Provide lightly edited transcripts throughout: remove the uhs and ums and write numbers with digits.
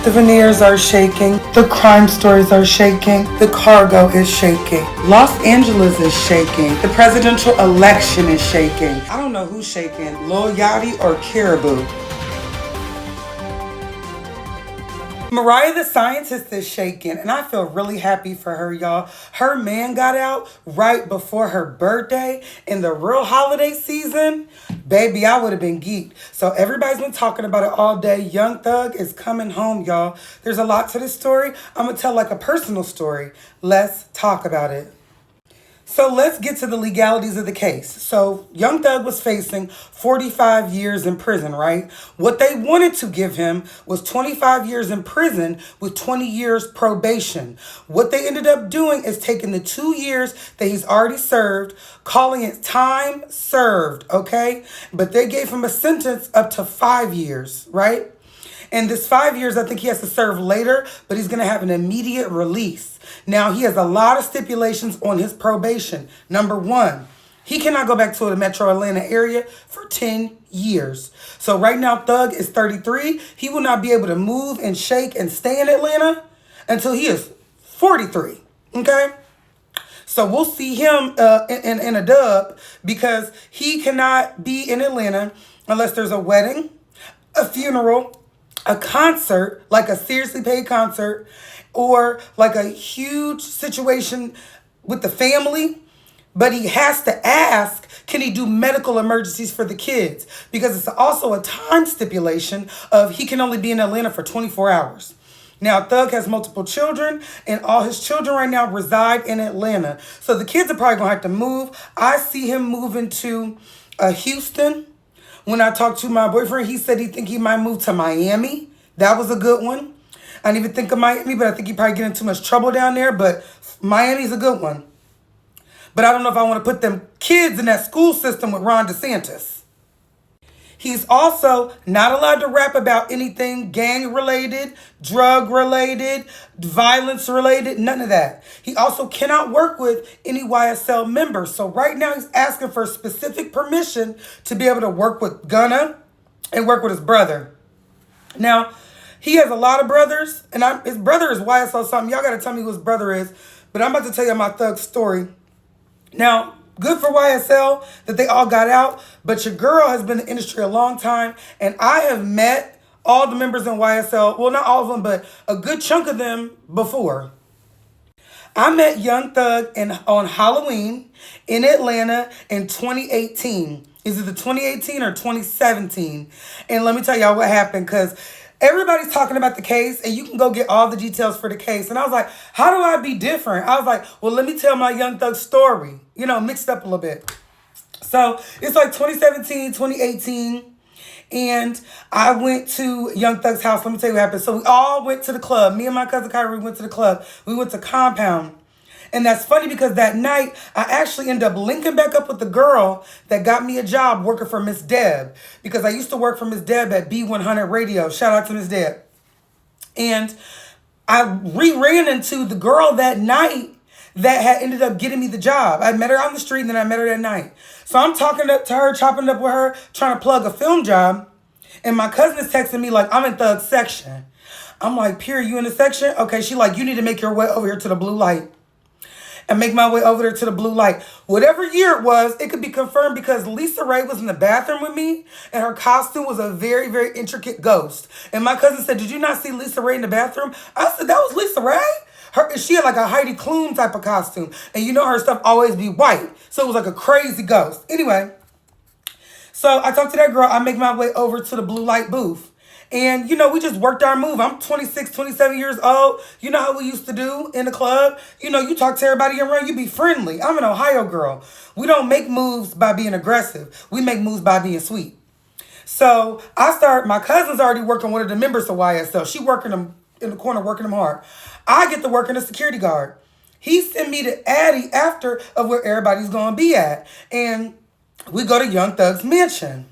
The veneers are shaking. The crime stories are shaking. The cargo is shaking. Los Angeles is shaking. The presidential election is shaking. I don't know who's shaking, Lil Yachty or Caribou. Mariah the Scientist is shaking, and I feel really happy for her, y'all. Her man got out right before her birthday in the real holiday season. Baby, I would have been geeked. So everybody's been talking about it all day. Young Thug is coming home, y'all. There's a lot to this story. I'm going to tell like a personal story. Let's talk about it. So let's get to the legalities of the case. So Young Thug was facing 45 years in prison, right? What they wanted to give him was 25 years in prison with 20 years probation. What they ended up doing is taking the 2 years that he's already served, calling it time served, okay? But they gave him a sentence up to 5 years, right? And this 5 years, I think he has to serve later, but he's going to have an immediate release. Now, he has a lot of stipulations on his probation. Number one, he cannot go back to the metro Atlanta area for 10 years. So right now, Thug is 33. He will not be able to move and shake and stay in Atlanta until he is 43, okay? So we'll see him in a dub because he cannot be in Atlanta unless there's a wedding, a funeral, a concert, like a seriously paid concert, or like a huge situation with the family. But he has to ask, can he do medical emergencies for the kids? Because it's also a time stipulation of he can only be in Atlanta for 24 hours. Now, Thug has multiple children, and all his children right now reside in Atlanta. So the kids are probably going to have to move. I see him moving to Houston. When I talked to my boyfriend, he said he might move to Miami. That was a good one. I didn't even think of Miami, but I think he probably get in too much trouble down there. But Miami's a good one. But I don't know if I want to put them kids in that school system with Ron DeSantis. He's also not allowed to rap about anything gang-related, drug-related, violence-related, none of that. He also cannot work with any YSL members. So right now he's asking for specific permission to be able to work with Gunna and work with his brother. Now, he has a lot of brothers, and his brother is YSL something. Y'all got to tell me who his brother is, but I'm about to tell you my Thug story. Now, good for YSL that they all got out, but your girl has been in the industry a long time, and I have met all the members in YSL, well, not all of them, but a good chunk of them before. I met Young Thug on Halloween in Atlanta in 2018. Is it the 2018 or 2017? And let me tell y'all what happened, because everybody's talking about the case, and you can go get all the details for the case. And I was like, how do I be different? I was like, well, let me tell my Young Thug story, mixed up a little bit. So it's like 2017, 2018, and I went to Young Thug's house. Let me tell you what happened. So we all went to the club. Me and my cousin Kyrie went to the club. We went to Compound. And that's funny because that night, I actually ended up linking back up with the girl that got me a job working for Miss Deb. Because I used to work for Miss Deb at B100 Radio. Shout out to Miss Deb. And I ran into the girl that night that had ended up getting me the job. I met her on the street, and then I met her that night. So I'm talking to her, chopping up with her, trying to plug a film job. And my cousin is texting me like, I'm in Thug's section. I'm like, Pierre, you in the section? Okay, she like, you need to make your way over here to the blue light. And make my way over there to the blue light. Whatever year it was, it could be confirmed because Lisa Ray was in the bathroom with me, and her costume was a very, very intricate ghost. And my cousin said, did you not see Lisa Ray in the bathroom? I said, that was Lisa Ray? She had like a Heidi Klum type of costume. And her stuff always be white. So it was like a crazy ghost. Anyway, so I talked to that girl. I make my way over to the blue light booth. And, we just worked our move. I'm 26, 27 years old. You know how we used to do in the club? You talk to everybody around, you be friendly. I'm an Ohio girl. We don't make moves by being aggressive. We make moves by being sweet. So my cousin's already working one of the members of YSL. She working them in the corner, working them hard. I get to work in a security guard. He sent me to Addie after of where everybody's going to be at. And we go to Young Thug's mansion.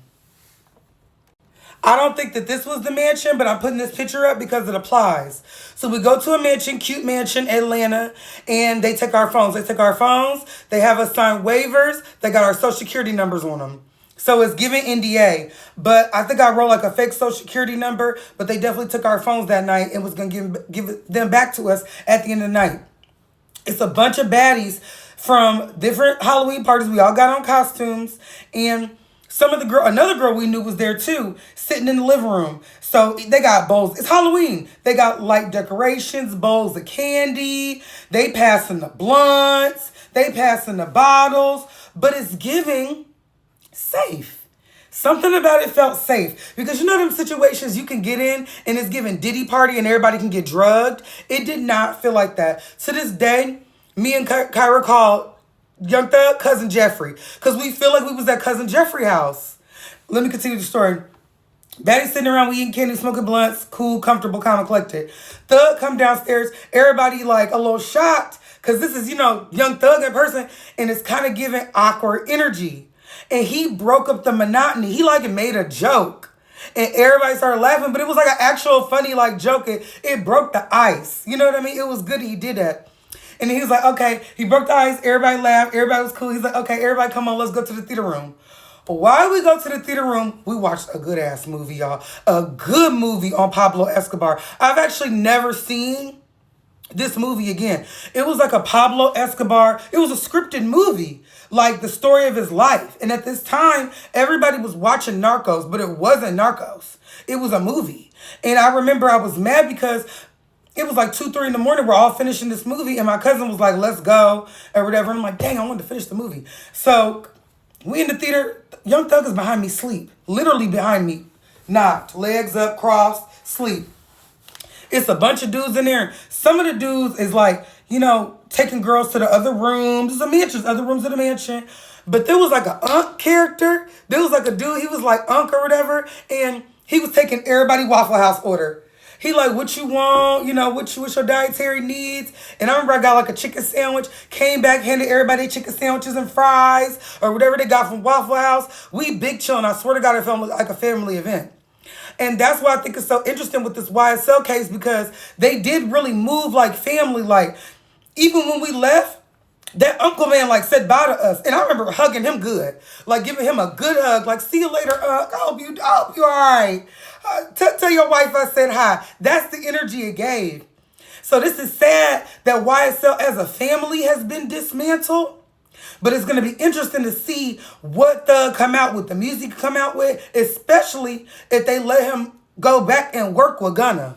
I don't think that this was the mansion, but I'm putting this picture up because it applies. So we go to a mansion, cute mansion, Atlanta, and they take our phones. They have us sign waivers. They got our social security numbers on them. So it's giving NDA. But I think I wrote like a fake social security number, but they definitely took our phones that night and was going to give them back to us at the end of the night. It's a bunch of baddies from different Halloween parties. We all got on costumes, and another girl we knew was there too, sitting in the living room. So they got bowls. It's Halloween. They got light decorations, bowls of candy. They passing the blunts. They passing the bottles. But it's giving safe. Something about it felt safe. Because you know them situations you can get in and it's giving Diddy party and everybody can get drugged? It did not feel like that. To this day, me and Kyra called Young Thug Cousin Jeffrey. Because we feel like we was at Cousin Jeffrey house. Let me continue the story. Daddy sitting around, we eating candy, smoking blunts, cool, comfortable, calm, and collected. Thug come downstairs, everybody like a little shocked. Because this is, Young Thug in person. And it's kind of giving awkward energy. And he broke up the monotony. He like made a joke. And everybody started laughing. But it was like an actual funny like joke. It broke the ice. You know what I mean? It was good he did that. And he was like, okay. He broke the ice. Everybody laughed. Everybody was cool. He's like, okay, everybody come on. Let's go to the theater room. But while we go to the theater room, we watched a good ass movie, y'all. A good movie on Pablo Escobar. I've actually never seen this movie again. It was like a Pablo Escobar. It was a scripted movie, like the story of his life. And at this time, everybody was watching Narcos, but it wasn't Narcos. It was a movie. And I remember I was mad because it was like 2, 3 in the morning. We're all finishing this movie. And my cousin was like, let's go or whatever. And I'm like, dang, I wanted to finish the movie. So we in the theater. Young Thug is behind me, sleep. Literally behind me. Knocked. Legs up, crossed, sleep. It's a bunch of dudes in there. Some of the dudes is like, taking girls to the other rooms. There's a mansion, other rooms in the mansion. But there was like an Unc character. There was like a dude, he was like Unc or whatever. And he was taking everybody Waffle House order. He like, what you want? What's your dietary needs? And I remember I got like a chicken sandwich, came back, handed everybody chicken sandwiches and fries or whatever they got from Waffle House. We big chillin'. I swear to God, it felt like a family event. And that's why I think it's so interesting with this YSL case, because they did really move like family. Like, even when we left, that Uncle Man like said bye to us. And I remember hugging him good. Like giving him a good hug. Like, see you later, I hope you all right. Tell your wife I said hi. That's the energy it gave. So this is sad that YSL as a family has been dismantled. But it's going to be interesting to see what Thug come out with, the music come out with, especially if they let him go back and work with Gunna.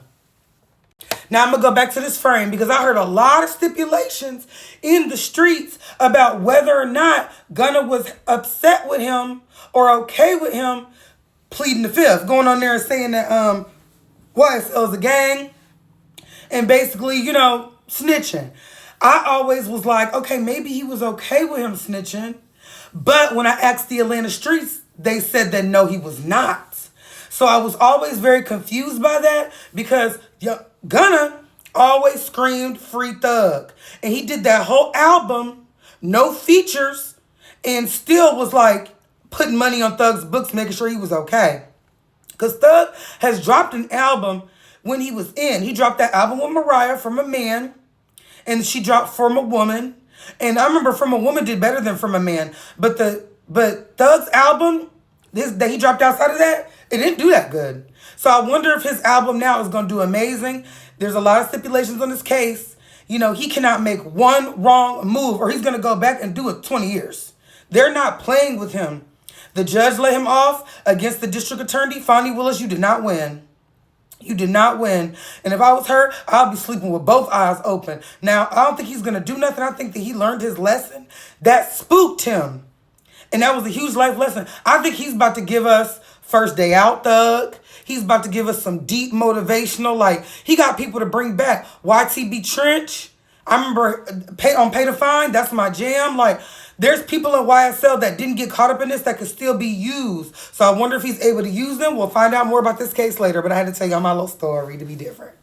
Now I'm going to go back to this frame because I heard a lot of stipulations in the streets about whether or not Gunna was upset with him or okay with him pleading the fifth, going on there and saying that YSL's a gang and basically, snitching. I always was like, okay, maybe he was okay with him snitching. But when I asked the Atlanta streets, they said that no, he was not. So I was always very confused by that because Gunna always screamed free Thug. And he did that whole album, no features, and still was like putting money on Thug's books, making sure he was okay. Because Thug has dropped an album when he was in. He dropped that album with Mariah, From a Man. And she dropped From a Woman. And I remember From a Woman did better than From a Man. But Thug's album that he dropped outside of that, it didn't do that good. So I wonder if his album now is going to do amazing. There's a lot of stipulations on this case. He cannot make one wrong move or he's going to go back and do it 20 years. They're not playing with him. The judge let him off against the district attorney. Fonnie Willis, you did not win. You did not win. And if I was her, I'll be sleeping with both eyes open. Now, I don't think he's going to do nothing. I think that he learned his lesson. That spooked him. And that was a huge life lesson. I think he's about to give us First Day Out Thug. He's about to give us some deep motivational. Like, he got people to bring back. YTB Trench. I remember on Pay to Fine. That's my jam. Like, there's people in YSL that didn't get caught up in this that could still be used. So I wonder if he's able to use them. We'll find out more about this case later. But I had to tell y'all my little story to be different.